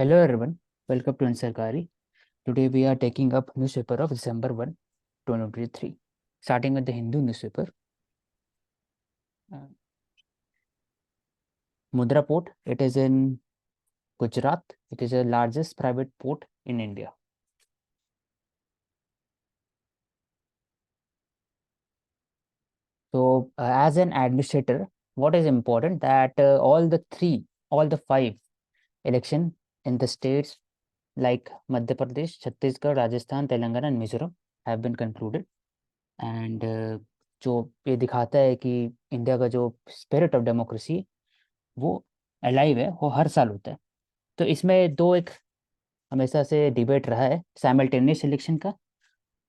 Hello everyone, welcome to Ansarkari. Today we are taking up newspaper of December 1, 2023. Starting with the Hindu newspaper. Uh, Mudra Port, it is in Gujarat. It is the largest private port in India. So as an administrator, what is important that all the five election in the states like Madhya Pradesh, Chhattisgarh, Rajasthan, Telangana and Mizoram have been concluded. And जो ये दिखाता है कि India का जो spirit of democracy वो alive है, वो हर साल होता है। तो इसमें दो एक हमेशा से डिबेट रहा है, साइमल्टेनियस इलेक्शन का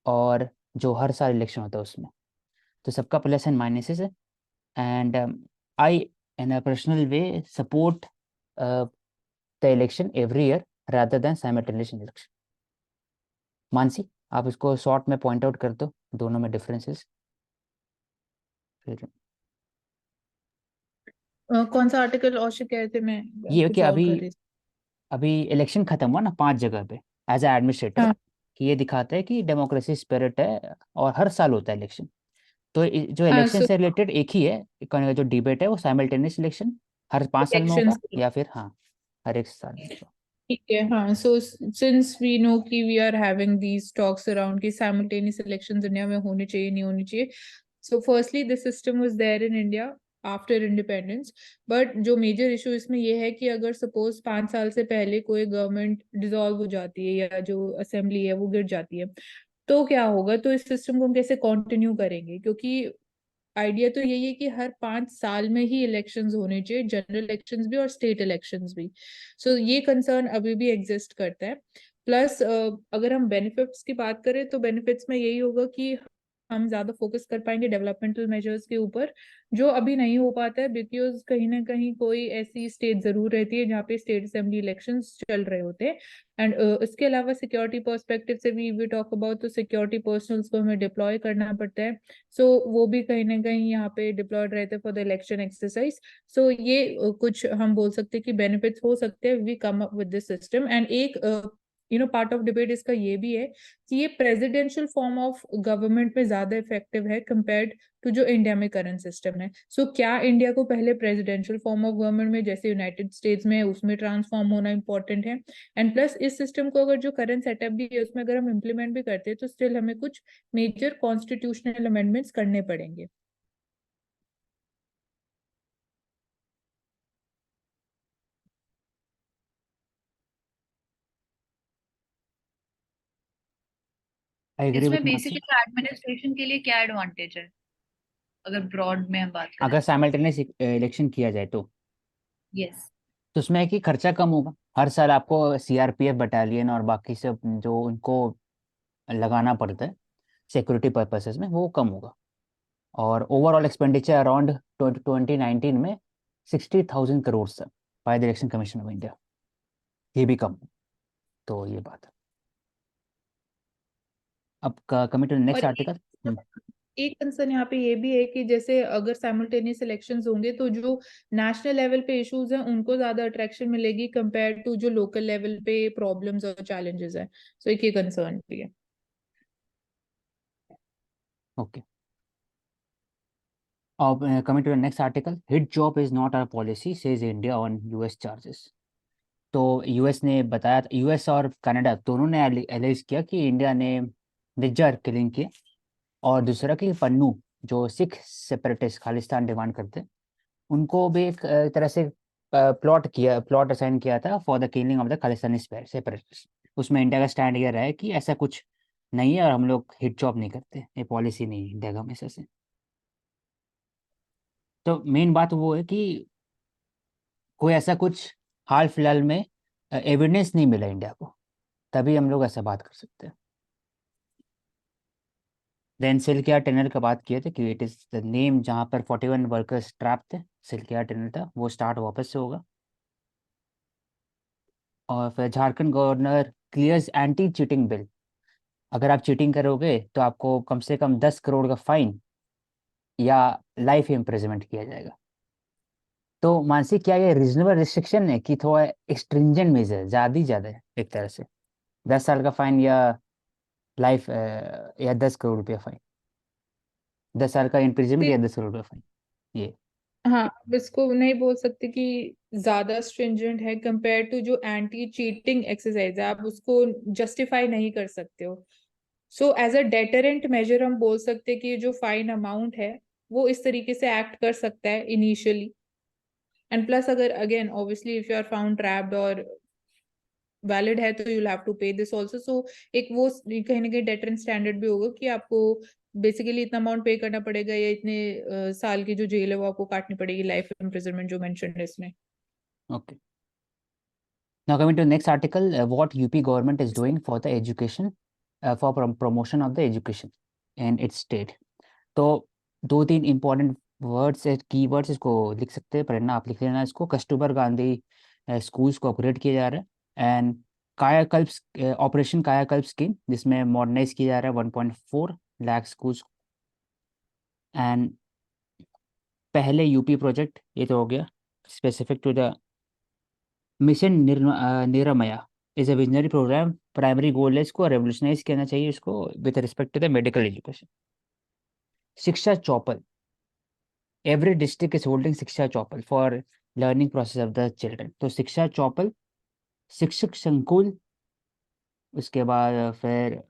और जो हर साल इलेक्शन होता है उसमें। तो सबका प्लस एंड माइनसेस है। And I in a personal way support the election every year rather than simultaneous election. Mansi, आप इसको शॉर्ट में पॉइंट आउट कर दो, दोनों में डिफरेंसेस। फिर कौन सा आर्टिकल औषध कह रहे थे? मैं ये है कि कुछ और अभी कर रही थी। अभी इलेक्शन खत्म हुआ ना 5 जगह पे एज ए एडमिनिस्ट्रेटर, हाँ, कि ये दिखाता है कि डेमोक्रेसी स्पिरिट है और हर साल होता है इलेक्शन। तो जो हाँ। इलेक्शन सो से रिलेटेड एक ही है, जो डिबेट है वो साइमल्टेनियस इलेक्शन हर 5 साल में होगा इलेक्शंस या फिर हाँ हर एक साल में होगा। ठीक है। हाँ, सो सिंस वी नो कि we are having these talks around कि साइमल्टेनियस इलेक्शंस इंडिया में होने चाहिए नहीं होने चाहिए। So firstly this system was there in India after independence. But जो मेजर इशू इसमें ये है कि अगर सपोज 5 साल से पहले कोई गवर्नमेंट डिसॉल्व हो जाती है या जो असेंबली है वो गिर जाती है, तो क्या होगा? तो इस सिस्टम को हम कैसे कंटिन्यू करेंगे? क्योंकि आइडिया तो यही है कि हर 5 साल में ही इलेक्शंस होने चाहिए, जनरल इलेक्शंस भी और स्टेट इलेक्शंस भी। सो ये कंसर्न अभी भी एग्जिस्ट करता है। प्लस अगर हम बेनिफिट्स की बात करें तो बेनिफिट्स में यही होगा कि हम ज्यादा फोकस कर पाएंगे डेवलपमेंटल मेजर्स के ऊपर, जो अभी नहीं हो पाता है बिकॉज कहीं ना कहीं कोई ऐसी स्टेट जरूर रहती है जहाँ पे स्टेट असेंबली इलेक्शंस चल रहे होते हैं। एंड इसके अलावा सिक्योरिटी पर्सपेक्टिव से भी वी टॉक अबाउट, तो सिक्योरिटी पर्सनल्स को हमें डिप्लॉय करना पड़ता है। सो वो भी कहीं ना कहीं यहाँ पे डिप्लॉयड रहते हैं फॉर द इलेक्शन एक्सरसाइज। सो ये कुछ हम बोल सकते हैं कि बेनिफिट्स हो सकते हैं we come up with this system. And एक पार्ट ऑफ डिबेट इसका ये भी है कि ये प्रेसिडेंशियल फॉर्म ऑफ गवर्नमेंट में ज्यादा इफेक्टिव है कंपेयर्ड टू जो इंडिया में करंट सिस्टम है। सो क्या इंडिया को पहले प्रेसिडेंशियल फॉर्म ऑफ गवर्नमेंट में जैसे यूनाइटेड स्टेट्स में है उसमें ट्रांसफॉर्म होना इंपॉर्टेंट है? एंड प्लस इस सिस्टम को अगर जो करंट सेटअप भी है उसमें अगर हम इम्प्लीमेंट भी करते हैं तो स्टिल हमें कुछ मेजर कॉन्स्टिट्यूशनल अमेंडमेंट्स करने पड़ेंगे। आई एग्री इसमें विथ मानसी। बेसिकली एडमिनिस्ट्रेशन के लिए क्या एडवांटेज है, अगर ब्रॉड में हम बात करें? अगर साइमल्टेनियस इलेक्शन किया जाए यस। तो उसमें है कि खर्चा कम होगा। हर साल आपको सीआरपीएफ बटालियन और बाकी सब जो उनको लगाना पड़ता है सिक्योरिटी पर्पसेस में, वो कम होगा। और ओवरऑल एक्सपेंडिचर अराउंड 2019 में 60,000 करोड़ था by the election commission of India. ये भी कम। तो ये बात है। अब कमिंग टू नेक्स्ट और आर्टिकल। एक कंसर्न यहाँ पे ये भी है कि जैसे अगर साइमल्टेनियस इलेक्शंस होंगे तो जो नेशनल लेवल पे इश्यूज हैं उनको ज्यादा अट्रैक्शन मिलेगी कंपेयर टू जो लोकल लेवल पे प्रॉब्लम्स और चैलेंजेस हैं। सो एक ये कंसर्न भी है। ओके, अब coming to the next article, hit job is not our policy says India on US charges. तो यूएस ने बताया, यूएस और कनाडा दोनों ने एलाइज किया कि इंडिया ने निज्जर किलिंग की। और दूसरा कि पन्नू जो सिख सेपरेटिस्ट खालिस्तान डिमांड करते हैं, उनको भी एक तरह से प्लॉट असाइन किया था for the killing of the Khalistani separatist. उसमें इंडिया का स्टैंड ये रहा है कि ऐसा कुछ नहीं है और हम लोग हिट जॉब नहीं करते, ये पॉलिसी नहीं है इंडिया का हमेशा से। तो मेन बात वो है कि कोई ऐसा कुछ हाल फिलहाल में एविडेंस नहीं मिला इंडिया को, तभी हम लोग ऐसा बात कर सकते हैं। देन सिल्किया टनल का बात किए थे कि इट इज द नेम जहाँ पर 41 वर्कर्स ट्रैप थे, सिल्किया टनल था, वो स्टार्ट वापस से होगा। और फिर Jharkhand governor clears anti cheating bill. अगर आप चीटिंग करोगे तो आपको कम से कम 10 करोड़ का फाइन या लाइफ इम्प्रिजनमेंट किया जाएगा। तो मानसी क्या ये रीजनेबल रिस्ट्रिक्शन है कि थोड़ा एक्सट्रिंजेंट मेजर है, ज़्यादा है एक तरह से? 10 साल का फाइन या लाइफ या 10 करोड़ रुपया फाइन, 10 साल का इम्प्रिजनमेंट या 10 करोड़ रुपया फाइन, ये? हाँ, अब इसको नहीं बोल सकते कि ज्यादा स्ट्रिंजेंट है कंपेयर टू जो एंटी चीटिंग एक्सरसाइज है, आप उसको जस्टिफाई नहीं कर सकते हो। So as a deterrent measure हम बोल सकते हैं कि ये जो फाइन अमाउंट है वो इस तरीके से एक्ट कर सकता है इनिशियली। एंड प्लस अगर again obviously if you are found trapped और वैलिड है तो you have to pay this also. So एक वो कहीं ना कहीं डेटरेंट स्टैंडर्ड भी होगा कि आपको बेसिकली इतना अमाउंट पे करना पड़ेगा या इतने साल की जो जेल है वो आपको काटनी पड़ेगी, लाइफ इम्प्रिजनमेंट जो मेंशन है इसमें। Okay. Now coming to the next article, what UP government is doing for the education, for promotion of the education in its state. तो 2-3 इंपॉर्टेंट वर्ड्स की वर्ड्स इसको लिख सकते हैं, प्रेरणा आप लिख लेना इसको। कस्तूरबा गांधी स्कूल्स को अपग्रेड किया जा रहा है, एंड कायाकल्प ऑपरेशन कायाकल्प स्कीम जिसमें मॉडर्नाइज किया जा रहा है 1.4 लाख स्कूल्स। एंड पहले यूपी प्रोजेक्ट ये तो हो गया specific to the mission Nirmaya is a visionary programme. Primary goal है इसको रेवोल्यूशनाइज करना चाहिए इसको with respect to the medical education. Shiksha Chaupal, every district is holding Shiksha Chaupal for learning process of the children. तो शिक्षा चौपल, शिक्षक संकुल, उसके बाद फिर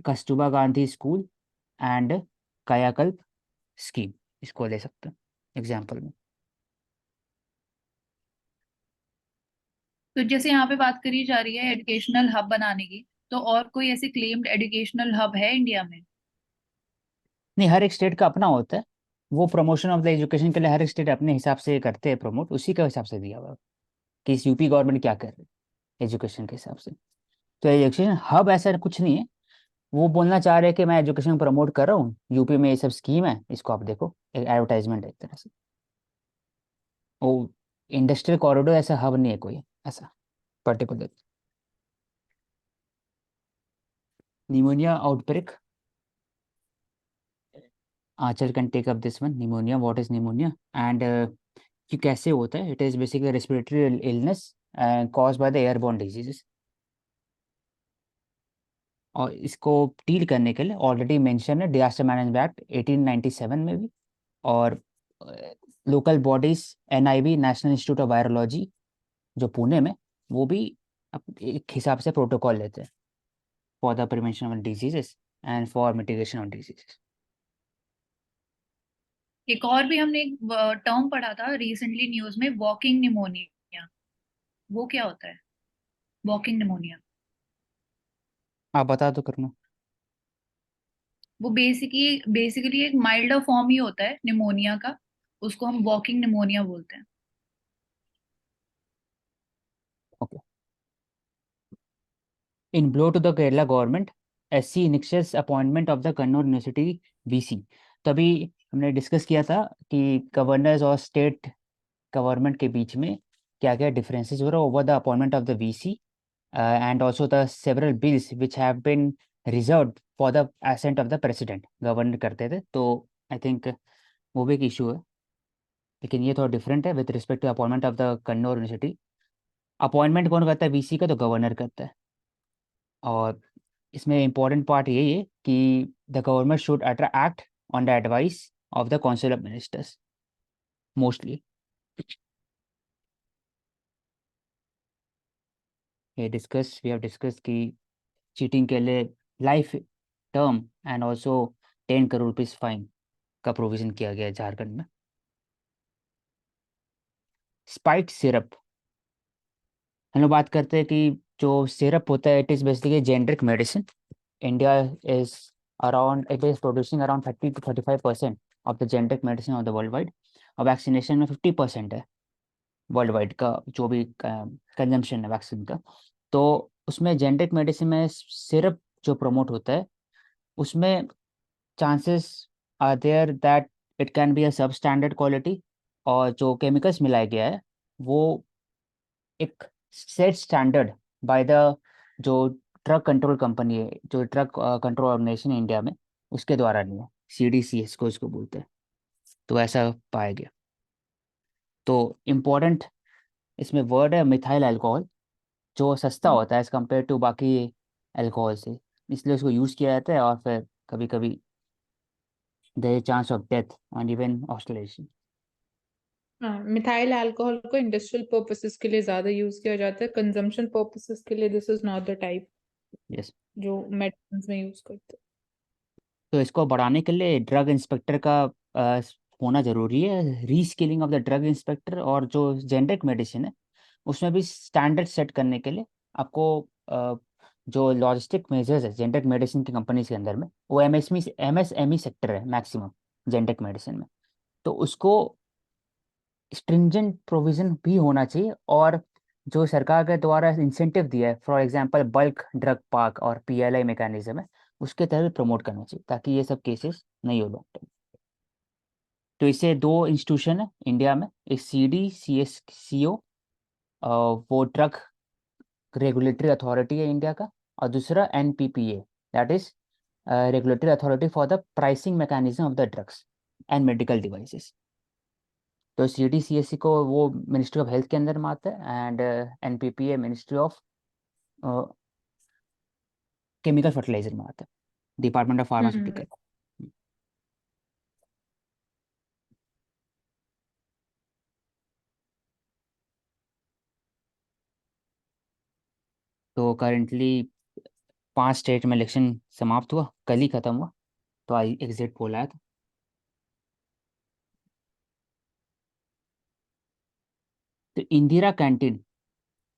Kasturba Gandhi school and Kayakalp scheme, इसको ले सकते हैं एग्जाम्पल में। तो जैसे यहाँ पे बात करी जा रही है एजुकेशनल हब बनाने की, तो और कोई ऐसे क्लेम्ड एजुकेशनल हब है इंडिया में? नहीं, हर एक स्टेट का अपना होता है, वो प्रमोशन ऑफ द एजुकेशन के लिए हर एक स्टेट अपने हिसाब से करते हैं प्रमोट, उसी के हिसाब से दिया हुआ है कि इस यूपी गवर्नमेंट क्या कर रही है एजुकेशन के हिसाब से। तो एजुकेशन हब ऐसा कुछ नहीं है, वो बोलना चाह रहे हैं कि मैं एजुकेशन प्रमोट कर रहा हूँ यूपी में, ये सब स्कीम है, इसको आप देखो, एक एडवर्टाइजमेंट है एक तरह से। वो इंडस्ट्रियल कॉरिडोर ऐसा हब नहीं है कोई ऐसा particular. Pneumonia outbreak, Aanchal can take up this one. Pneumonia, what is pneumonia and कि कैसे होता है? It is basically respiratory illness caused by the airborne diseases. और इसको डील करने के लिए ऑलरेडी मेंशन है डिजास्टर मैनेजमेंट एक्ट 1897 में भी, और local bodies NIV National Institute of Virology जो पुणे में, वो भी एक हिसाब से प्रोटोकॉल लेते हैं for the prevention of diseases and for mitigation of diseases. एक और भी हमने एक टर्म पढ़ा था रिसेंटली न्यूज में, वॉकिंग निमोनिया। वो क्या होता है वॉकिंग निमोनिया? आप बता दो करुणा। वो बेसिकली एक माइल्डर फॉर्म ही होता है निमोनिया का, उसको हम वॉकिंग निमोनिया बोलते हैं। Okay. In blow to the Kerala government, SC initiates appointment of the Kannur University VC। तभी हमने डिस्कस किया था कि गवर्नर्स और स्टेट गवर्नमेंट के बीच में क्या क्या डिफरेंसेस हो रहा है over the appointment of the VC, and also the several bills which have been reserve for the assent of the president govern करते थे। तो आई थिंक वो भी एक इशू है, लेकिन ये थोड़ा डिफरेंट है with respect to appointment of the Kannur University. Appointment कौन करता है VC का? तो गवर्नर करता है। और इसमें इम्पोर्टेंट पार्ट यही है कि the government should act on the advice of the council of ministers mostly. ये डिस्कस वी हैव डिस्कस कि चीटिंग के लिए life term and also 10 crore rupees fine का प्रोविजन किया गया है झारखंड में। स्पाइक सिरप, हम लोग बात करते हैं कि जो सिरप होता है it is basically generic medicine. India is around, it is producing around 30 to 35% of the generic medicine of the world wide, और वैक्सीनेशन में 50% है वर्ल्ड वाइड का जो भी कंजम्पशन है वैक्सीन का। तो उसमें जेनरिक मेडिसिन में सिरप जो प्रमोट होता है उसमें chances are there that it can be a substandard quality, और जो केमिकल्स मिलाया गया है वो एक सेट स्टैंडर्ड बाय द जो ड्रग कंट्रोल कंपनी है, जो ड्रग कंट्रोल ऑर्गेनाइजेशन है इंडिया में, उसके द्वारा नहीं है। CDC इसको बोलते हैं। तो ऐसा पाया गया। तो इम्पोर्टेंट इसमें वर्ड है मिथाइल अल्कोहल, जो सस्ता होता है एज कम्पेयर टू बाकी अल्कोहल से, इसलिए उसको यूज़ किया जाता है, और फिर कभी कभी there chance of death and even hospitalization. हाँ, मिथाइल अल्कोहल को इंडस्ट्रियल पर्पसेस के लिए ज्यादा यूज किया जाता है, कंजम्पशन पर्पसेस के लिए this is not the type yes. जो मेडिसिन में यूज करते हैं। तो इसको बढ़ाने के लिए ड्रग इंस्पेक्टर का होना ज़रूरी है, reskilling of the drug inspector, और जो जेनरिक मेडिसिन है उसमें भी स्टैंडर्ड सेट करने के लिए आपको जो लॉजिस्टिक मेजर्स है जेनरिक मेडिसिन की कंपनीज के अंदर में, वो एमएसएमई सेक्टर है मैक्सिमम जेनरिक मेडिसिन में, तो उसको स्ट्रिंजेंट प्रोविजन भी होना चाहिए, और जो सरकार के द्वारा इंसेंटिव दिया है for example bulk drug park और पीएलआई मैकेनिज्म है, उसके तहत प्रमोट करना चाहिए ताकि ये सब केसेस नहीं हो लॉन्ग टर्म। तो इससे दो इंस्टीट्यूशन है इंडिया में, एक CDCSCO, वो ड्रग रेगुलेटरी अथॉरिटी है इंडिया का, और दूसरा NPPA, that is regulatory authority for the pricing mechanism of the drugs and medical devices. तो CDCSC को वो मिनिस्ट्री ऑफ हेल्थ के अंदर में आता है, and NPPA ministry of chemical fertilizer में आता है, डिपार्टमेंट ऑफ फार्मास्यूटिकल। तो करेंटली 5 स्टेट में इलेक्शन समाप्त हुआ, कल ही खत्म हुआ, तो आई एग्जिट पोल आया था। तो इंदिरा कैंटीन,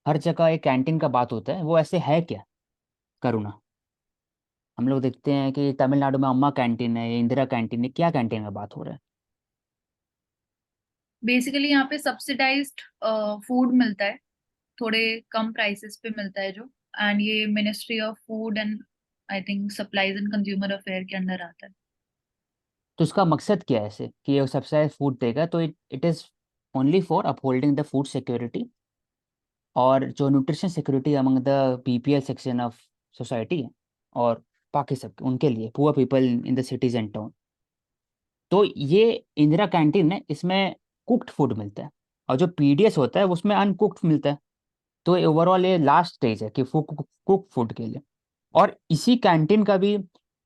हर जगह एक कैंटीन का बात होता है, वो ऐसे है क्या करुणा? हम लोग देखते हैं कि तमिलनाडु में अम्मा कैंटीन है, इंदिरा कैंटीन है, क्या कैंटीन का बात हो रहा है? बेसिकली यहाँ पे सब्सिडाइज्ड फूड मिलता है, थोड़े कम प्राइसेस पे मिलता है जो, एंड ये ministry of food and I think supplies and consumer affair के अंदर आता है। तो उसका मकसद क्या है ऐसे कि ये सब्सिडाइज फूड देगा? तो it is only for upholding the food security और जो nutrition security among the BPL section of society है, और बाकी सब उनके लिए poor people in the cities and town. तो ये इंदिरा कैंटीन है, इसमें कुक्ड फूड मिलता है, और जो PDS होता है उसमें अनकुक्ड मिलता है। तो ओवरऑल ये लास्ट स्टेज है कि कुक फूड के लिए। और इसी कैंटीन का भी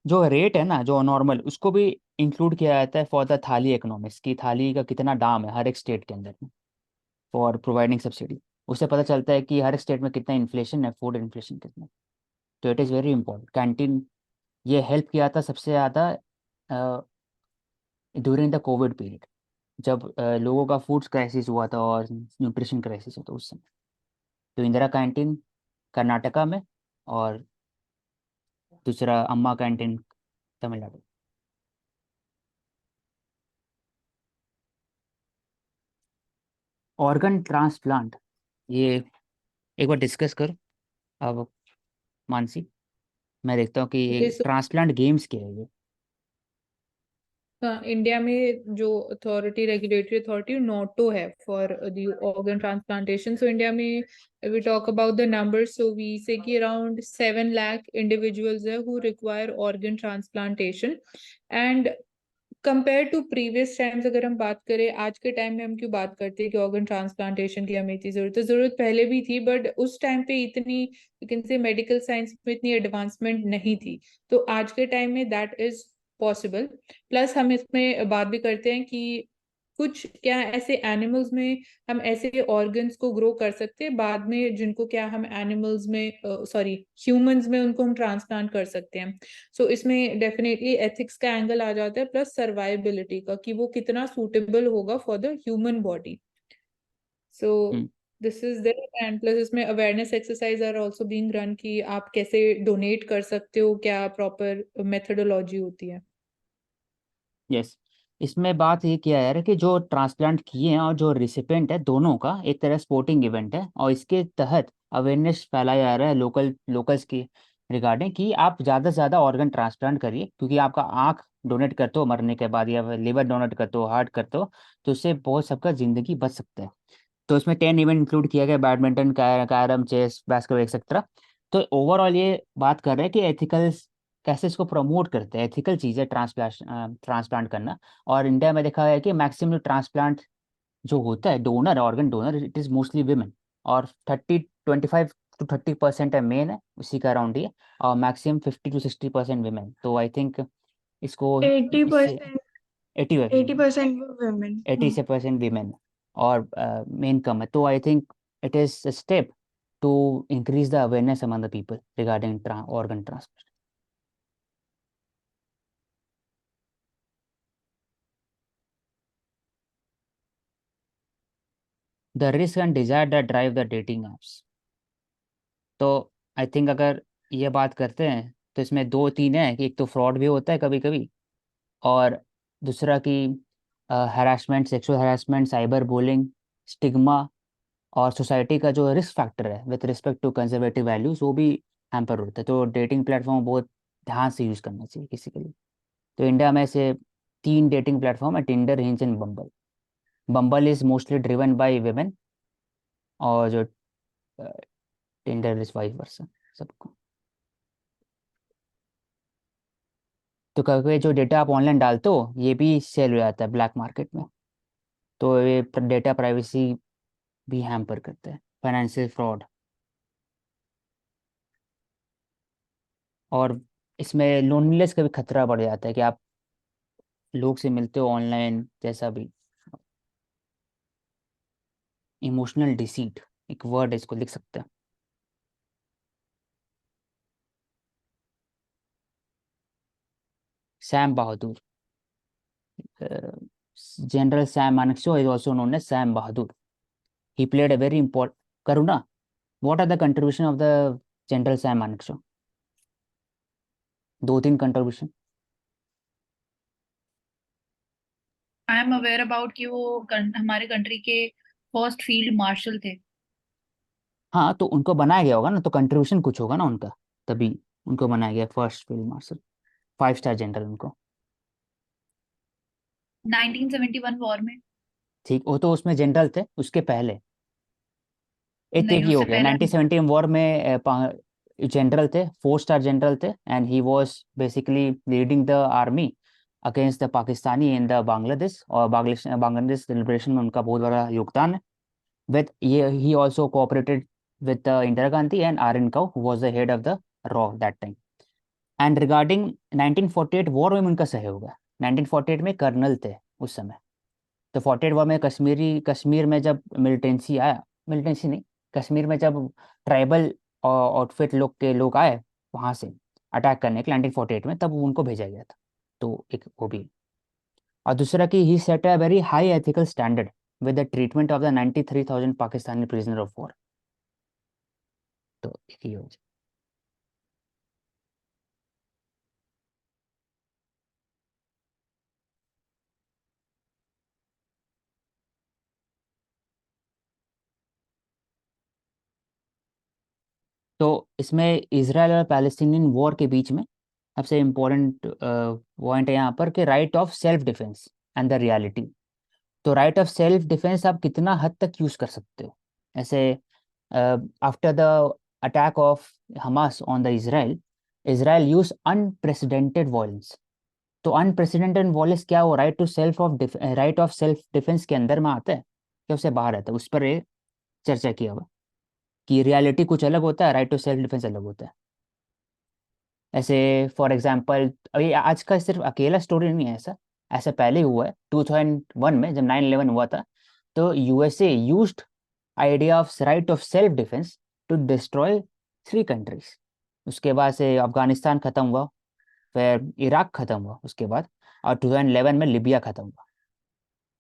जो रेट है ना, जो नॉर्मल, उसको भी इंक्लूड किया जाता है फॉर द थाली इकोनॉमिक्स की, थाली का कितना दाम है हर एक स्टेट के अंदर में फॉर प्रोवाइडिंग सब्सिडी। उससे पता चलता है कि हर एक स्टेट में कितना इन्फ्लेशन है, फूड इन्फ्लेशन कितना। तो it is very important canteen. ये हेल्प किया था सबसे ज़्यादा ड्यूरिंग द कोविड पीरियड, जब लोगों का फूड क्राइसिस हुआ था और न्यूट्रिशन क्राइसिस हुआ था उस समय। तो इंदिरा कैंटीन कर्नाटका में, और दूसरा अम्मा कैंटीन तमिलनाडु। ऑर्गन ट्रांसप्लांट, ये एक बार डिस्कस करो अब मानसी, मैं देखता हूँ कि ये ओके, सो ट्रांसप्लांट गेम्स क्या है ये। इंडिया में जो अथॉरिटी, रेगुलेटरी अथॉरिटी नोटो है for the organ transplantation. So India में we talk about the numbers, so we say कि अराउंड 7 लाख इंडिविजुअल्स है who require organ transplantation. And compare to previous times, अगर हम बात करें आज के टाइम में, हम क्यों बात करते हैं कि ऑर्गन ट्रांसप्लांटेशन की हमें इतनी जरूरत है? जरूरत पहले भी थी, बट उस टाइम पे इतनी, you can say, medical science में इतनी एडवांसमेंट नहीं थी। तो आज के टाइम में दैट इज पॉसिबल। प्लस हम इसमें बात भी करते हैं कि कुछ क्या ऐसे एनिमल्स में हम ऐसे ऑर्गन्स को ग्रो कर सकते हैं बाद में, जिनको क्या हम एनिमल्स में, सॉरी, ह्यूमंस में उनको हम ट्रांसप्लांट कर सकते हैं। सो इसमें डेफिनेटली एथिक्स का एंगल आ जाता है, प्लस सर्वाइबिलिटी का, कि वो कितना सूटेबल होगा for the human body. So hmm, this is there, and plus इसमें awareness exercise are also being run कि आप कैसे डोनेट कर सकते हो, क्या प्रॉपर मेथोडोलॉजी होती है। यस। इसमें बात ये किया है कि जो ट्रांसप्लांट किए हैं और जो रिसिपेंट है, दोनों का एक तरह स्पोर्टिंग इवेंट है, और इसके तहत अवेयरनेस फैलाया जा रहा है लोकल्स की रिगार्डिंग कि आप ज़्यादा से ज़्यादा ऑर्गन ट्रांसप्लांट करिए, क्योंकि आपका आँख डोनेट करते हो मरने के बाद, या लिवर डोनेट करते हो, हार्ट करते हो, तो इससे बहुत सबका ज़िंदगी बच सकता है। तो इसमें 10 इवेंट इंक्लूड किया गया, badminton, carrom, chess, basketball etcetera. तो ओवरऑल ये बात कर रहे हैं कि एथिकल कैसे इसको प्रमोट करते हैं, एथिकल चीज़ है ट्रांसप्लांट करना। और इंडिया में देखा गया है कि मैक्सिमम ट्रांसप्लांट जो होता है donor, organ donor, it is mostly women, और 25 to 30% है मेन है, उसी का अराउंड ही है, और मैक्सिमम 50 to 60% विमेन। तो आई थिंक इसको इससे 80% 80 80% women. 80% विमेन और मेन कम है। तो I think it is a step to increase the awareness among the people regarding organ transplant. The risk and desire that drive the dating apps. तो I think अगर ये बात करते हैं तो इसमें दो तीन है कि एक तो फ्रॉड भी होता है कभी कभी, और दूसरा कि harassment, sexual harassment, cyber bullying, stigma, और सोसाइटी का जो रिस्क फैक्टर है with respect to conservative values वो भी हैम्पर होता है। तो डेटिंग प्लेटफॉर्म बहुत ध्यान से यूज़ करना चाहिए किसी के लिए। तो इंडिया में से 3 डेटिंग प्लेटफॉर्म है, Tinder, hinge and bumble. Bumble is mostly driven by women, और जो टिंडर इज वाइस वर्सा सबको। तो कभी जो डेटा आप ऑनलाइन डालते हो ये भी सेल हो जाता है ब्लैक मार्केट में, तो ये डेटा प्राइवेसी भी हैम्पर करते हैं, फाइनेंशियल फ्रॉड। और इसमें लोनलीनेस का भी खतरा बढ़ जाता है कि आप लोग से मिलते हो ऑनलाइन, जैसा भी। इमोशनल डिसीट एक वर्ड है, इसको लिख सकते हैं। Sam Bahadur, general Sam Manekshaw is also known as Sam Bahadur. He played a very important, Karuna, what are the contribution of the general Sam Manekshaw? 2-3 contribution. I am aware about कि वो हमारे कंट्री के फर्स्ट फील्ड मार्शल थे। हाँ तो उनको बनाया गया होगा ना, तो कंट्रीब्यूशन कुछ होगा ना उनका, तभी उनको बनाया गया first field marshal, 5 star general उनको। 1971 वॉर में। ठीक, वो तो उसमें जनरल थे, उसके पहले एक नहीं, ही हो उससे गया। पहले 1917 वॉर में जनरल थे, 4 स्टार जनरल थे, and he was basically leading the army against the Pakistani in the Bangladesh, और बांग्लादेश लिबरेशन में उनका बहुत बड़ा योगदान है। विद ये he also cooperated with Indira Gandhi and R N Kao, who was the head of the रॉ that time. And regarding 1948 war में उनका सहयोग है। 1948 में कर्नल थे उस समय। तो 48 वॉर में कश्मीर में जब मिलिटेंसी आया, मिलिटेंसी नहीं, कश्मीर में जब ट्राइबल आउटफिट लोग आए वहाँ से अटैक करने के 1948 में, तब उनको भेजा गया था। तो एक वो भी। और दूसरा कि ही set a very high ethical standard with the treatment of the 93,000 Pakistani prisoner of war. तो एक ही हो। तो इसमें इसराइल और पैलेस्टीनियन वॉर के बीच में सबसे इम्पोर्टेंट पॉइंट है यहाँ पर कि right of self defence and the reality. तो राइट ऑफ सेल्फ डिफेंस आप कितना हद तक यूज़ कर सकते हो? ऐसे after the attack of Hamas on the Israel, Israel use unprecedented violence. तो अनप्रेसिडेंटेड वॉयलेंस क्या, वो राइट ऑफ सेल्फ डिफेंस के अंदर में आता है या उससे बाहर आता है? उस पर ये चर्चा किया हुआ कि रियलिटी कुछ अलग होता है, राइट टू सेल्फ डिफेंस अलग होता है। ऐसे फॉर एग्जांपल, अभी आज का सिर्फ अकेला स्टोरी नहीं है, ऐसा ऐसा पहले हुआ है 2001 में जब 9/11 हुआ था। तो USA used idea of right of self defence to destroy 3 countries. उसके बाद से अफगानिस्तान खत्म हुआ, फिर इराक खत्म हुआ उसके बाद, और 2011 में लिबिया खत्म हुआ।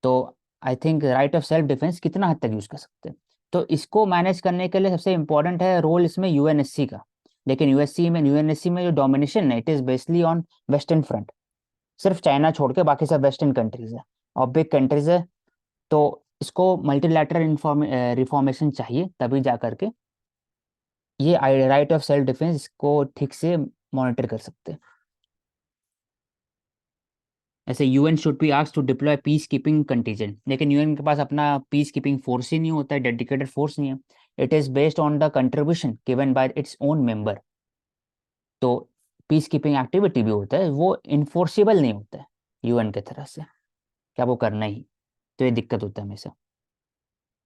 तो I think right of self defence कितना हद तक यूज़ कर सकते हैं? तो इसको मैनेज करने के लिए सबसे इम्पोर्टेंट है रोल इसमें यूएनएससी का। लेकिन यूएनएससी में जो डोमिनेशन है, it is बेसली on western front. सिर्फ चाइना छोड़ के बाकी सब वेस्टर्न कंट्रीज है और बिग कंट्रीज है। तो इसको मल्टीलैटरल रिफॉर्मेशन चाहिए, तभी जा करके ये राइट ऑफ सेल्फ डिफेंस को ठीक से मॉनिटर कर सकते हैं। ऐसे UN should be asked to deploy peacekeeping contingent, लेकिन यूएन के पास अपना पीस कीपिंग फोर्स ही नहीं होता है, डेडिकेटेड फोर्स नहीं है। It is based on the contribution given by its own member. तो पीस कीपिंग एक्टिविटी भी होता है, वो इन्फोर्सेबल नहीं होता है यूएन की तरह से, क्या वो करना ही। तो ये दिक्कत होता है हमेशा।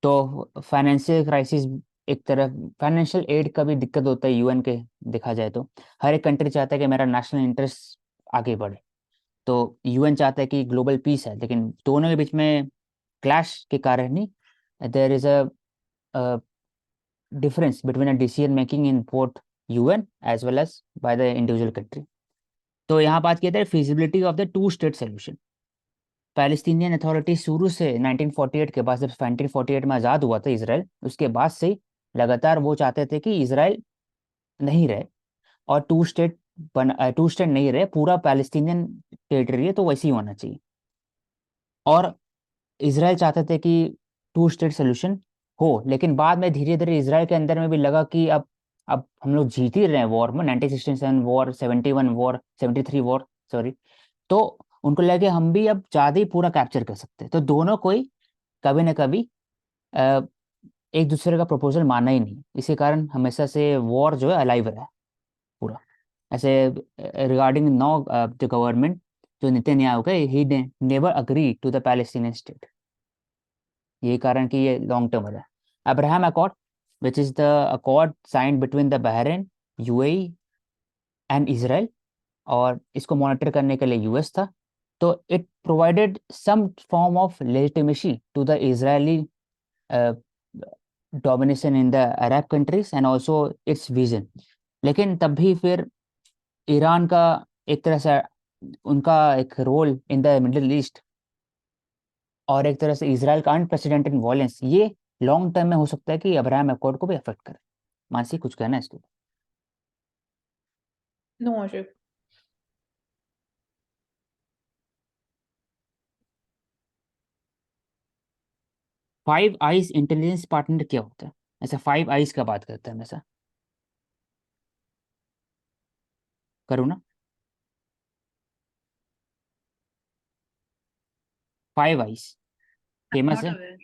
तो फाइनेंशियल क्राइसिस, एक तरफ फाइनेंशियल एड का भी दिक्कत होता है यूएन के, देखा जाए तो हर एक कंट्री चाहता है कि मेरा नेशनल इंटरेस्ट आगे बढ़े। तो यूएन चाहता है कि ग्लोबल पीस है, लेकिन दोनों के बीच में क्लैश के कारण ही there is a difference between a decision making in both UN as well as by the individual country. तो यहाँ बात की जाए feasibility of the two state solution. Palestinian authority शुरू से 1948 के बाद, जब 1948 में आज़ाद हुआ था इसराइल, उसके बाद से लगातार वो चाहते थे कि इसराइल नहीं रहे और टू स्टेट नहीं रहे, पूरा पैलेस्टीनियन टेरिटरी है तो वैसे ही होना चाहिए। और इसराइल चाहते थे कि टू स्टेट सोल्यूशन हो, लेकिन बाद में धीरे धीरे इसराइल के अंदर में भी लगा कि अब हम लोग जीत ही रहे हैं वॉर में, 1967 वॉर, 71 वॉर, 73 वॉर, सॉरी। तो उनको लगे हम भी अब ज़्यादा ही पूरा कैप्चर कर सकते हैं, तो दोनों कोई कभी ना कभी अ, एक दूसरे का प्रपोजल माना ही नहीं, इसी कारण हमेशा से वॉर जो है अलाइव रहा है पूरा। ऐसे रिगार्डिंग नाउ द गवर्नमेंट जो नेतन्याहू है, he never agree to the Palestinian state, यही कारण कि ये लॉन्ग टर्म है। Abraham accord, which is the accord signed between the Bahrain, UAE and Israel, और इसको मॉनिटर करने के लिए यूएस था। तो it provided some form of legitimacy to the Israeli domination in the Arab countries and also its vision. लेकिन तब भी फिर ईरान का एक तरह से उनका एक role in the middle east और एक तरह से इसराइल का अनप्रेसिडेंटेड वॉयलेंस, ये लॉन्ग टर्म में हो सकता है कि अब्राहम अकॉर्ड को भी अफेक्ट करे। मानसी, कुछ कहना है इसको? No, Ashok. Five eyes intelligence partner क्या होता है? ऐसा फाइव आइज का बात करता है हमेशा, करूँ ना? Five eyes I'm famous not है। aware.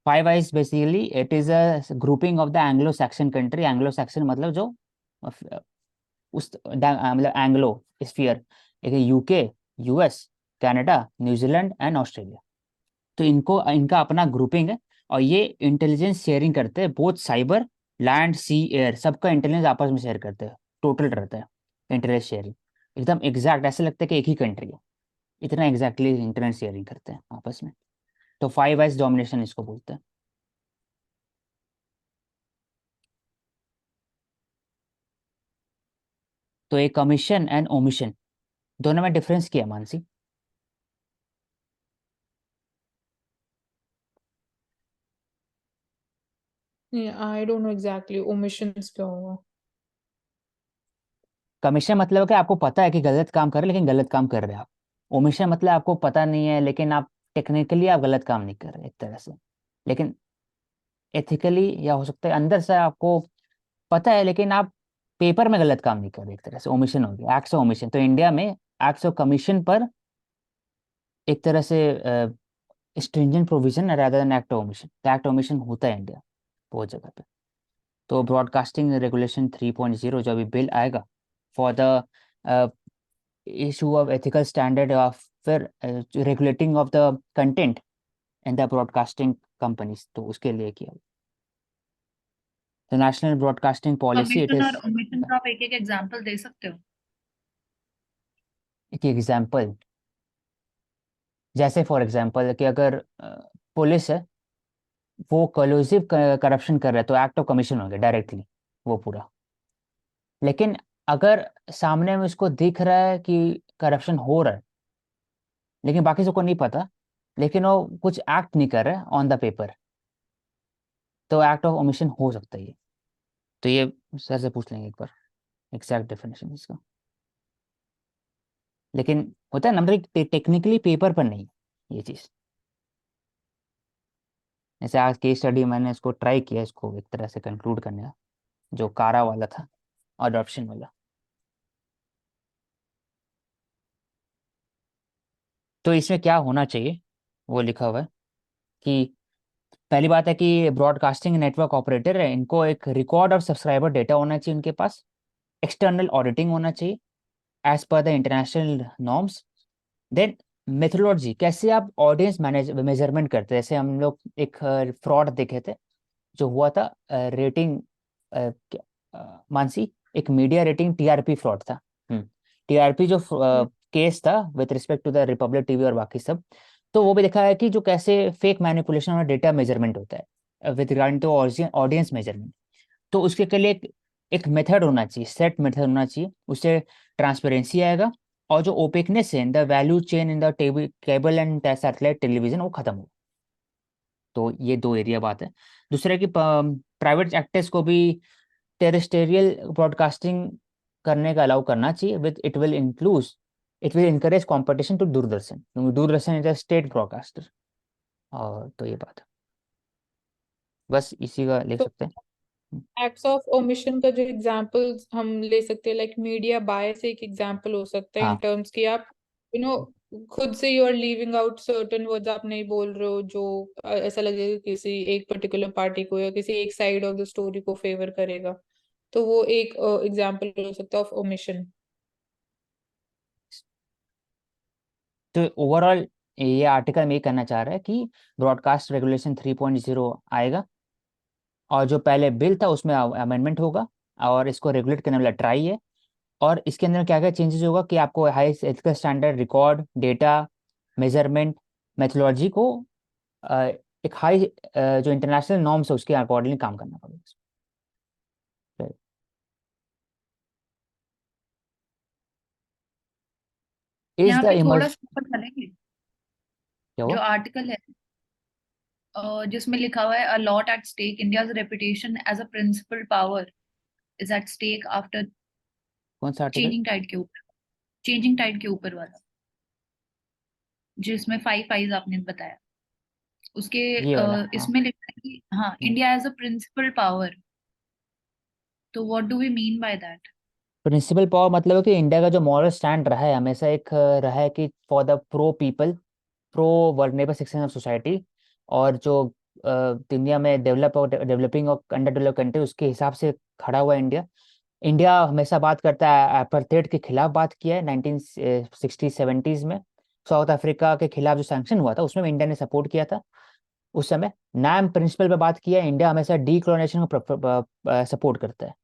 Five eyes basically it is a grouping of the Anglo Saxon country. Anglo Saxon मतलब जो मतलब एंग्लो स्फीयर, एक UK, US, Canada, New Zealand and Australia. तो इनको इनका अपना ग्रुपिंग है और ये इंटेलिजेंस शेयरिंग करते हैं, बोथ साइबर, लैंड, सी, एयर, सबका इंटेलिजेंस आपस में शेयर करते हैं, टोटल रहता है इंटेलिजेंस शेयरिंग। एकदम एग्जैक्ट ऐसे लगता है कि एक ही कंट्री है, इतना एग्जैक्टली इंटरनेट शेयरिंग करते हैं आपस में। तो फाइव आइज डोमिनेशन इसको बोलते हैं। तो एक कमीशन एंड ओमिशन, दोनों में डिफरेंस क्या है Mansi? Yeah, I don't know exactly. Omissions क्या होगा? कमीशन मतलब कि आपको पता है कि गलत काम कर रहे हैं लेकिन गलत काम कर रहे हैं आप। ओमिशन मतलब आपको पता नहीं है लेकिन आप टेक्निकली आप गलत काम नहीं कर रहे एक तरह से, लेकिन एथिकली या हो सकता है अंदर से आपको पता है लेकिन आप पेपर में गलत काम नहीं कर रहे, एक तरह से ओमिशन हो गया, एक्ट्स ऑफ ओमिशन। तो इंडिया में एक्ट्स ऑफ कमीशन पर एक तरह से स्ट्रिंजेंट प्रोविजन है rather then act of omission. तो एक्ट ऑफ ओमिशन होता है इंडिया बहुत जगह पे। तो ब्रॉडकास्टिंग रेगुलेशन 3.0 जो अभी बिल आएगा for the issue of ethical standard of फिर regulating of the content in the broadcasting companies, तो उसके लिए किया। तो national broadcasting policy it commission is और ओमिशन का आप एक एक एग्जांपल दे सकते हो? एक एग्जाम्पल, जैसे फॉर एग्जाम्पल कि अगर पुलिस है वो कोलूसिव करप्शन कर रहा है तो एक्ट ऑफ कमीशन हो गया डायरेक्टली वो पूरा। लेकिन अगर सामने में उसको दिख रहा है कि करप्शन हो रहा है लेकिन बाकी सबको नहीं पता, लेकिन वो कुछ एक्ट नहीं कर रहा है ऑन द पेपर, तो एक्ट ऑफ ओमिशन हो सकता है ये। तो ये सर से पूछ लेंगे एक बार एग्जैक्ट डेफिनेशन इसका। लेकिन होता है ना, मतलब टेक्निकली पेपर पर नहीं ये चीज़। जैसे आज केस स्टडी मैंने इसको ट्राई किया इसको एक तरह से कंक्लूड करने का, जो कारा वाला था, अडॉप्शन वाला। तो इसमें क्या होना चाहिए वो लिखा हुआ है कि पहली बात है कि ब्रॉडकास्टिंग नेटवर्क ऑपरेटर है, इनको एक रिकॉर्ड और सब्सक्राइबर डेटा होना चाहिए उनके पास। एक्सटर्नल ऑडिटिंग होना चाहिए as per the international norms. Then methodology, कैसे आप ऑडियंस मैनेज मेजरमेंट करते हैं। जैसे हम लोग एक फ्रॉड देखे थे जो हुआ था, रेटिंग, मानसी, एक मीडिया रेटिंग टीआरपी फ्रॉड था। टीआरपी जो केस था with respect to the Republic TV और बाकी सब, तो वो भी देखा है कि जो कैसे फेक मैनिपुलेशन और डेटा मेजरमेंट होता है with regard to audience measurement. तो उसके लिए एक मेथड होना चाहिए, सेट मेथड होना चाहिए, उससे ट्रांसपेरेंसी आएगा और जो ओपेकनेस है in the value chain in the cable and satellite television वो खत्म हो। तो ये दो एरिया बात है। दूसरा कि प्राइवेट एक्टर्स को भी टेरेस्टेरियल ब्रॉडकास्टिंग करने का अलाउ करना चाहिए with it will encourage competition to Doordarshan, क्योंकि Doordarshan is a state broadcaster. और तो ये बात है, बस इसी का ले तो सकते हैं। एक्ट्स ऑफ ओमिशन का जो एग्जांपल्स हम ले सकते हैं, लाइक मीडिया बायस एक एग्जांपल हो सकता है इन हाँ, टर्म्स की आप खुद से you are leaving out certain words, आप नहीं बोल रहे हो जो ऐसा लगेगा किसी एक पर्टिकुलर पार्टी को या किसी एक साइड ऑफ द स्टोरी को फेवर करेगा, तो वो एक एग्जांपल हो सकता है ऑफ ओमिशन। तो ओवरऑल ये आर्टिकल में ये कहना चाह रहा है कि ब्रॉडकास्ट रेगुलेशन 3.0 आएगा और जो पहले बिल था उसमें अमेंडमेंट होगा और इसको रेगुलेट करने वाला ट्राई है। और इसके अंदर क्या क्या चेंजेस होगा कि आपको high ethical standard, record, data, measurement, methodology को अ, एक हाई जो इंटरनेशनल नॉर्म्स है उसके अकॉर्डिंगली काम करना पड़ेगा। इज यहाँ द पे थोड़ा इमर्ज सा ऊपर चलेंगे। क्या जो हुआ? आर्टिकल है जिसमें लिखा हुआ है, a lot at stake, India's reputation as a principal power is at stake after कौन सा आर्टिकल? चेंजिंग टाइड के ऊपर, चेंजिंग टाइड के ऊपर वाला, जिसमें 5 आईज आपने बताया उसके ये वाला, हाँ। इसमें लिखा है कि हाँ, India as a principal power. तो what do we mean by that? Principal power मतलब है कि इंडिया का जो मॉरल स्टैंड रहा है हमेशा एक रहा है कि for the pro people, pro vulnerable section of society, और जो दुनिया में डेवलप और डेवलपिंग और अंडर डेवलप कंट्री उसके हिसाब से खड़ा हुआ है इंडिया। इंडिया हमेशा बात करता है, अपार्थाइड के खिलाफ बात किया है 1960-70s में। साउथ अफ्रीका के खिलाफ जो सैंक्शन हुआ था उसमें भी इंडिया ने सपोर्ट किया था उस समय। नाम प्रिंसिपल पे बात किया है, इंडिया हमेशा डीकोलोनाइजेशन को सपोर्ट करता है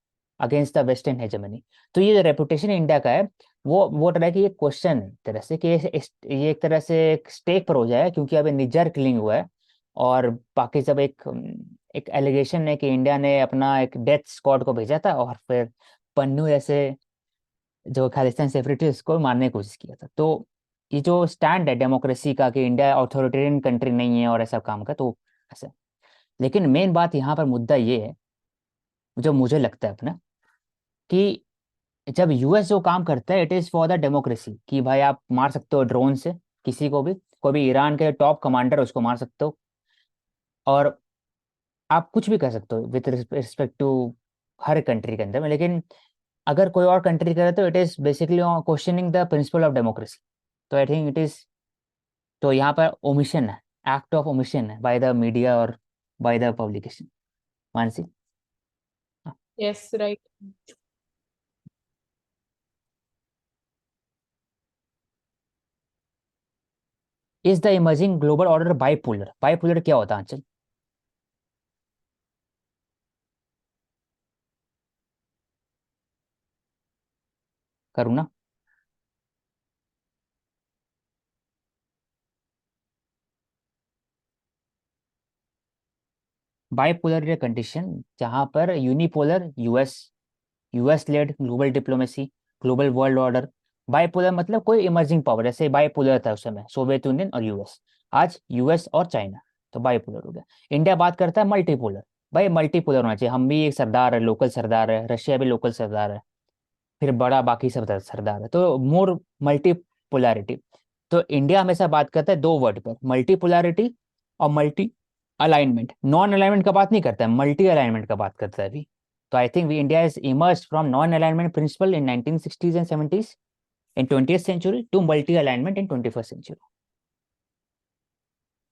अगेंस्ट द वेस्टर्न हेजेमनी। तो ये जो रेपुटेशन इंडिया का है वो तरह की एक क्वेश्चन है एक तरह से कि ये एक तरह से एक स्टेक पर हो जाए, क्योंकि अभी निज्जर किलिंग हुआ है और बाकी सब एक एलिगेशन है कि इंडिया ने अपना एक डेथ स्क्वाड को भेजा था और फिर पन्नू जैसे जो खालिस्तान सेपरेटिस्ट को मारने की कोशिश किया था। तो ये जो स्टैंड है डेमोक्रेसी का कि इंडिया ऑथोरिटेरियन कंट्री नहीं है और ऐसा काम का, तो ऐसा। लेकिन मेन बात यहाँ पर मुद्दा ये है जो मुझे लगता है अपना, कि जब यूएस जो काम करता है it is for the democracy, कि भाई आप मार सकते हो ड्रोन से किसी को भी, कोई भी ईरान के टॉप कमांडर है उसको मार सकते हो, और आप कुछ भी कर सकते हो विद रिस्पेक्ट टू हर कंट्री के अंदर में। लेकिन अगर कोई और कंट्री करे तो it is basically questioning the principle of democracy. तो आई थिंक इट इज, तो यहाँ पर ओमिशन है, एक्ट ऑफ ओमिशन है बाय द मीडिया और by the publication. Mansi? Yes, right. Is the emerging global order bipolar? Bipolar क्या होता है आंचल? करूँ ना? बाइपोलर ये कंडीशन जहां पर unipolar US led global diplomacy, global world order. Bipolar मतलब कोई इमर्जिंग पावर, जैसे बाइपोलर था उस समय सोवियत यूनियन और यूएस, आज यूएस और चाइना, तो बाइपोलर हो गया। इंडिया बात करता है मल्टीपोलर। भाई मल्टीपोलर होना चाहिए, हम भी एक सरदार है, लोकल सरदार है, रशिया भी लोकल सरदार है, फिर बड़ा बाकी सब सरदार है, तो मोर मल्टीपोलैरिटी। तो इंडिया हमेशा बात करता है दो वर्ड पर, मल्टीपोलैरिटी और मल्टी अलाइनमेंट। नॉन अलाइनमेंट का बात नहीं करता है, मल्टी अलाइनमेंट का बात करता है अभी। तो I think we India is emerge from non alignment principle in 1960s and 70s in 20th century to multi alignment in 21st century।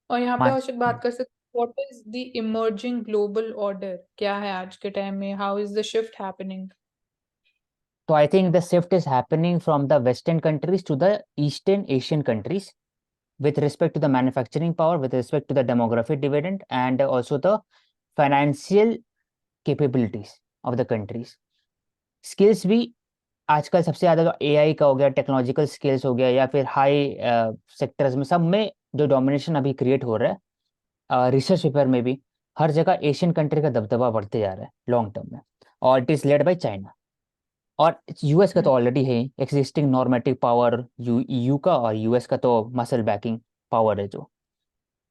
और यहाँ पे मान औषध बात कर सकते, what is the emerging global order, क्या है आज के टाइम में, how is the shift happening? तो I think the shift is happening from the western countries to the eastern Asian countries. with respect to the manufacturing power, with respect to the demographic dividend, and also the financial capabilities of the countries. Skills भी आजकल सबसे ज़्यादा तो AI का हो गया, technological skills हो गया, या फिर हाई सेक्टर्स में, सब में जो डोमिनेशन अभी क्रिएट हो रहा है, रिसर्च पेपर में भी हर जगह एशियन कंट्री का दबदबा बढ़ते जा रहा है लॉन्ग टर्म में, और it is led by China. और यूएस का तो ऑलरेडी है एग्जिस्टिंग नॉर्मेटिव पावर, यूयू का, और यूएस का तो मसल बैकिंग पावर है। जो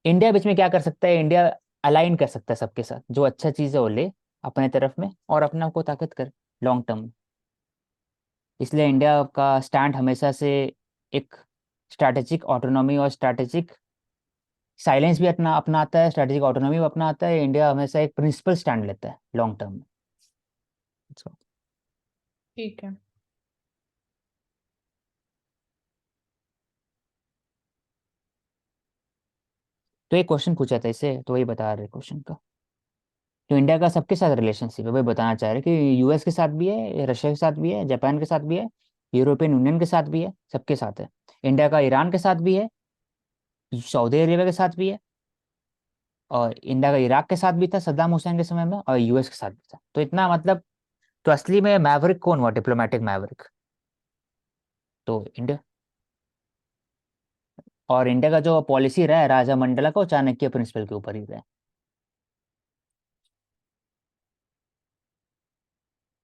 इंडिया बीच में क्या कर सकता है, इंडिया अलाइन कर सकता है सबके साथ, जो अच्छा चीज़ है वो ले अपने तरफ में और अपने आप को ताकत कर लॉन्ग टर्म में। इसलिए इंडिया का स्टैंड हमेशा से एक स्ट्रैटेजिक ऑटोनॉमी और स्ट्रैटेजिक साइलेंस भी अपनाता है, स्ट्रैटेजिक ऑटोनॉमी भी अपनाता है। इंडिया हमेशा एक प्रिंसिपल स्टैंड लेता है लॉन्ग टर्म में। So, ठीक है। तो एक क्वेश्चन पूछा था इससे, तो वही बता रहे क्वेश्चन का। तो इंडिया का सबके साथ रिलेशनशिप है, वही बताना चाह रहे कि यूएस के साथ भी है, रशिया के साथ भी है, जापान के साथ भी है, यूरोपियन यूनियन के साथ भी है, सबके साथ है। इंडिया का ईरान के साथ भी है, सऊदी अरेबिया के साथ भी है, और इंडिया का इराक के साथ भी था सद्दाम हुसैन के समय में, और यूएस के साथ भी था। तो इतना मतलब, तो असली में मैवरिक कौन हुआ, डिप्लोमेटिक मैवरिक? तो इंडिया। और इंडिया का जो पॉलिसी रहा है राजा मंडला का, वो चाणक्य प्रिंसिपल के ऊपर ही रहा है।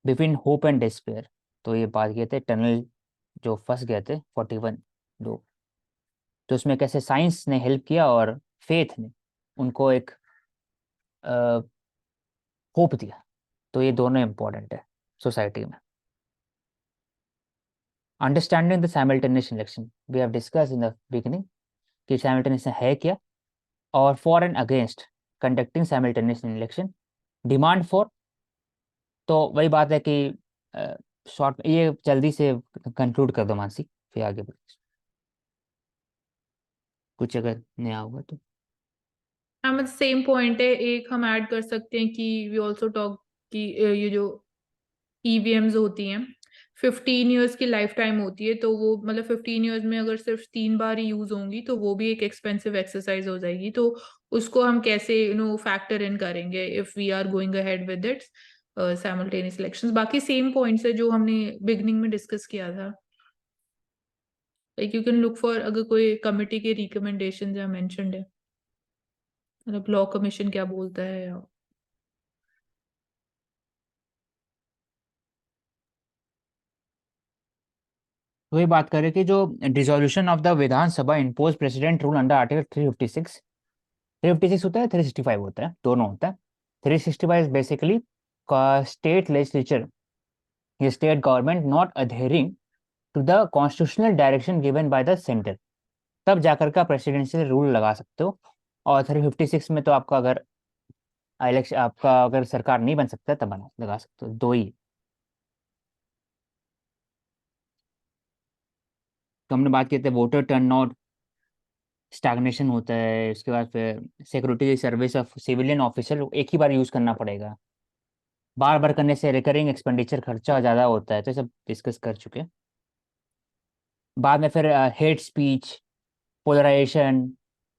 बिटवीन होप एंड डिस्पेयर, तो ये बात किए थे टनल जो फंस गए थे 41 लोग, तो उसमें कैसे साइंस ने हेल्प किया और फेथ ने उनको एक होप दिया। तो ये दोनों इंपॉर्टेंट है सोसाइटी में। Understanding the simultaneous election, we have discuss in the beginning कि साइमल्टेनियस है क्या, और for and against conducting simultaneous election, demand for. तो वही बात है कि शॉर्ट ये जल्दी से कंक्लूड कर दो मानसी, फिर आगे बढ़ कुछ अगर नया होगा तो। हाँ, सेम पॉइंट है। एक हम ऐड कर सकते हैं कि वी ऑल्सो टॉक कि ये जो ईवीएम्स होती हैं 15 ईयर्स की लाइफ टाइम होती है, तो वो मतलब 15 ईयर्स में अगर सिर्फ 3 बार ही यूज होंगी तो वो भी एक एक्सपेंसिव एक्सरसाइज हो जाएगी। तो उसको हम कैसे फैक्टर इन करेंगे if we are going ahead with it simultaneous elections. बाकी सेम पॉइंट्स है जो हमने बिगनिंग में डिस्कस किया था। Like you can look for, अगर कोई कमिटी के रिकमेंडेशन या मेंशन्ड है, मतलब लॉ कमीशन क्या बोलता है या वही बात करें कि जो dissolution of the Vidhan Sabha impose president rule under article 356, 356 होता है, 365 होता है, दोनों होता है। 365 बेसिकली स्टेट लेजिस्लेचर या state government not adhering to the constitutional direction given by the centre, तब जाकर का प्रेसिडेंशियल रूल लगा सकते हो। और 356 में तो आपका अगर इलेक्शन, आपका अगर सरकार नहीं बन सकता तब बना लगा सकते हो, दो ही। तो हमने बात की थी वोटर टर्न आउट, स्टैग्नेशन होता है, उसके बाद फिर security service of civilian officer एक ही बार यूज करना पड़ेगा, बार बार करने से रिकरिंग एक्सपेंडिचर खर्चा ज़्यादा होता है, तो ये सब डिस्कस कर चुके हैं। बाद में फिर hate speech, polarization,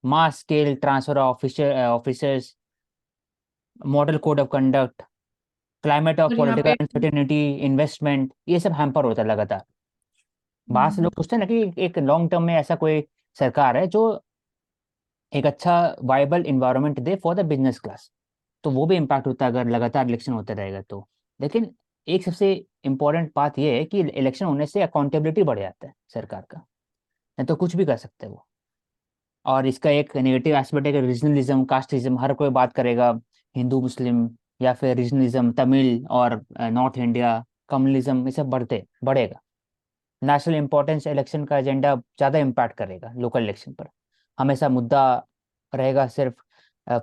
mass scale transfer of officers, model code of conduct, climate of और यहाँ पॉलिटिकल पे अनसर्टेनिटी, इन्वेस्टमेंट, ये सब हैम्पर होता है लगातार। बाहर से लोग पूछते हैं ना कि एक लॉन्ग टर्म में ऐसा कोई सरकार है जो एक अच्छा viable environment they for the business class, तो वो भी इम्पैक्ट होता है अगर लगातार इलेक्शन होता रहेगा तो। लेकिन एक सबसे इम्पोर्टेंट बात यह है कि इलेक्शन होने से अकाउंटेबिलिटी बढ़ जाता है सरकार का, नहीं तो कुछ भी कर सकते हैं वो। और इसका एक नेगेटिव एस्पेक्ट है कि रीजनलिज्म, कास्टिज्म, हर कोई बात करेगा, हिंदू मुस्लिम, या फिर रीजनलिज्म, तमिल और नॉर्थ इंडिया, कम्युनलिज्म, ये सब बढ़ेगा। नेशनल इंपॉर्टेंस इलेक्शन का एजेंडा ज़्यादा इम्पैक्ट करेगा लोकल इलेक्शन पर। हमेशा मुद्दा रहेगा सिर्फ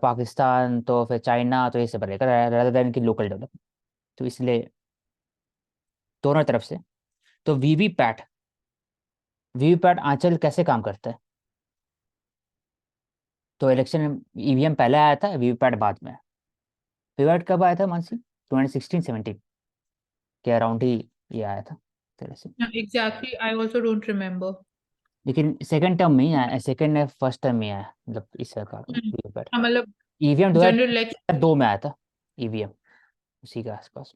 पाकिस्तान तो फिर चाइना, तो ये सब रहेगा rather than की लोकल डेवलपमेंट। तो इसलिए दोनों तरफ से। तो वीवीपैट, वीवीपैट आंचल कैसे काम करता है? तो इलेक्शन ईवीएम पहले आया था, वीवीपैट बाद में। वीवीपैट कब आया था मानसी? 2016-17 के अराउंड ही ये आया था तरह से। Exactly I also don't remember. लेकिन सेकंड टर्म में ही आया, सेकंड या फर्स्ट टर्म में आया, मतलब इस सरकार का वीवीपैट। हाँ, मतलब ईवीएम जनरल इलेक्शन 2002 में आया था, ईवीएम उसी के आसपास।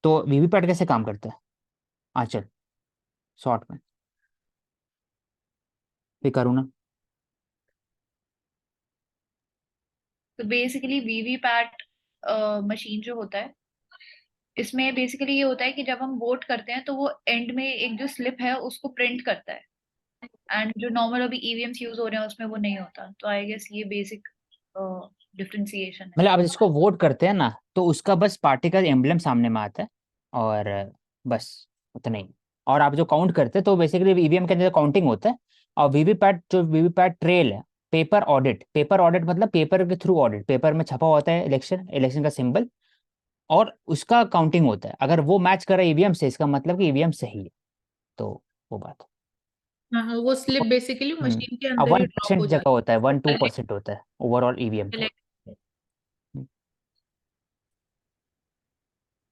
तो वीवीपैट कैसे काम करता है आंचल, शॉर्ट में भी करूँ ना? तो बेसिकली वीवीपैट मशीन जो होता है, इसमें बेसिकली ये होता है कि जब हम वोट करते हैं तो वो एंड में एक जो स्लिप है उसको प्रिंट करता है, एंड जो नॉर्मल अभी ईवीएम्स यूज हो रहे हैं उसमें वो नहीं होता। तो आई गेस ये बेसिक डिफरेंशिएशन है। मतलब आप जिसको वोट करते हैं ना, तो उसका बस पार्टी का एम्बलम सामने में आता है, और बस उतना ही। और आप जो काउंट करते हैं तो बेसिकली ईवीएम के अंदर काउंटिंग होता है। और वीवीपैट, जो वीवीपैट ट्रेल है, पेपर ऑडिट मतलब पेपर के थ्रू ऑडिट, पेपर में छपा होता है इलेक्शन का सिंबल, और उसका काउंटिंग होता है। अगर वो मैच कर रहा है ईवीएम से, इसका मतलब कि ईवीएम सही है। तो वो बात। हाँ, वो स्लिप बेसिकली हम्म। मशीन के अब अंदर ही ड्रॉप 1% हो जगह जाती होता है, 1-2% है होता है ओवरऑल ईवीएम का।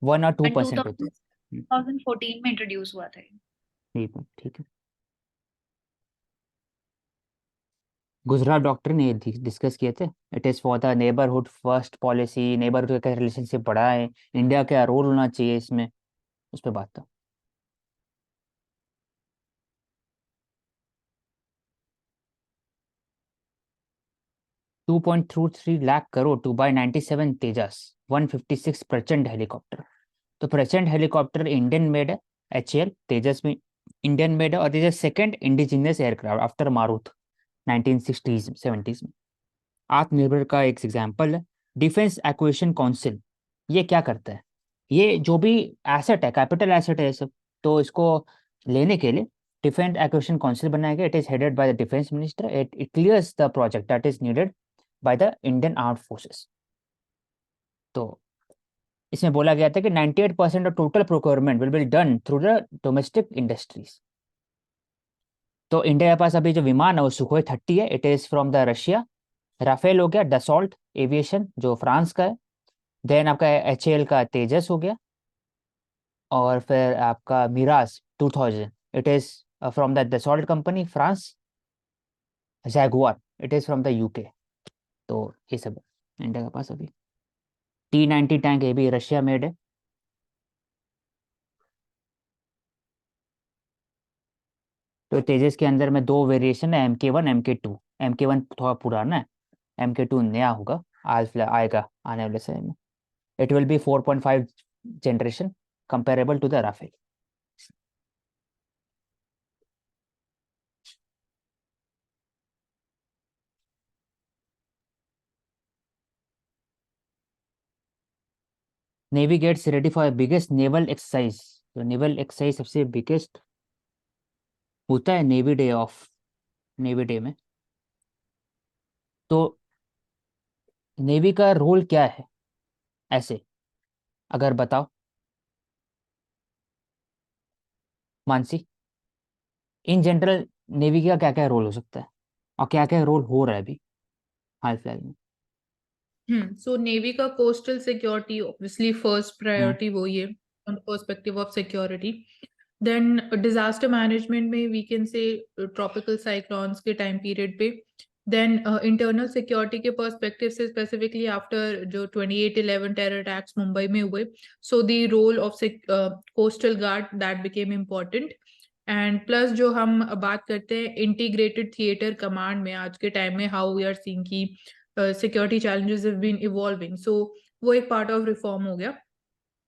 1 और 2% होता है। 2014 में इंट्रोड्यूस हुआ था ये। ठीक है, ठीक है। गुजरात डॉक्टर ने डिस्कस किए थे। It is for the neighbourhood first policy, neighbourhood का रिलेशनशिप बढ़ा है, इंडिया का रोल होना चाहिए इसमें, उस पर बात था। $2.23 लाख टू बाय 97 तेजस 156 प्रचंड हेलीकॉप्टर। तो प्रचंड हेलीकॉप्टर इंडियन मेड है, HAL तेजस में इंडियन मेड है, और this is second indigenous aircraft after Marut 1960s 70s में। आत्मनिर्भर का एक एग्जाम्पल है। डिफेंस एक्विजिशन काउंसिल, ये क्या करता है? ये जो भी एसेट है, कैपिटल एसेट है ये सब, तो इसको लेने के लिए डिफेंस एक्विजिशन काउंसिल बनाया गया। It is headed by the defence minister. It clears the project that is needed by the Indian armed forces. तो इसमें बोला गया था कि 98% of total procurement will be done through the domestic industries. तो India के पास अभी जो विमान है वो सुखोई 30 है, it is from the Russia. Rafale हो गया, डसॉल्ट एविएशन जो फ्रांस का है। देन आपका HAL का तेजस हो गया, और फिर आपका Mirage 2000, it is from the Dassault company France. Jaguar, it is from the UK। तो ये सब है इंडिया के पास अभी। T-90 टैंक, ये भी रशिया मेड है। तो तेजस के अंदर में दो वेरिएशन है, MK1 MK2। MK1 थोड़ा पुराना है, MK2 नया होगा, आज आएगा आने वाले समय में। It will be 4.5 generation, comparable to the Rafale. Navy gets ready for biggest naval exercise. तो नेवल एक्सरसाइज सबसे बिगेस्ट होता है नेवी डे में। तो नेवी का रोल क्या है ऐसे, अगर बताओ मानसी, इन जनरल नेवी का क्या क्या रोल हो सकता है, और क्या क्या रोल हो रहा है अभी हाल फिलहाल में? सो नेवी का coastal security obviously first hmm, priority वो ये on perspective of security. Then disaster management में we can say tropical cyclones के टाइम पीरियड पे। देन इंटरनल सिक्योरिटी के पर्सपेक्टिव से स्पेसिफिकली आफ्टर जो 28/11 टेरर अटैक्स मुंबई में हुए, so the role of coastal guard that became important. And plus जो हम बात करते हैं इंटीग्रेटेड थिएटर कमांड में आज के टाइम में, हाउ वी आर सीइंग की security challenges have been evolving, so वो एक पार्ट ऑफ रिफॉर्म हो गया।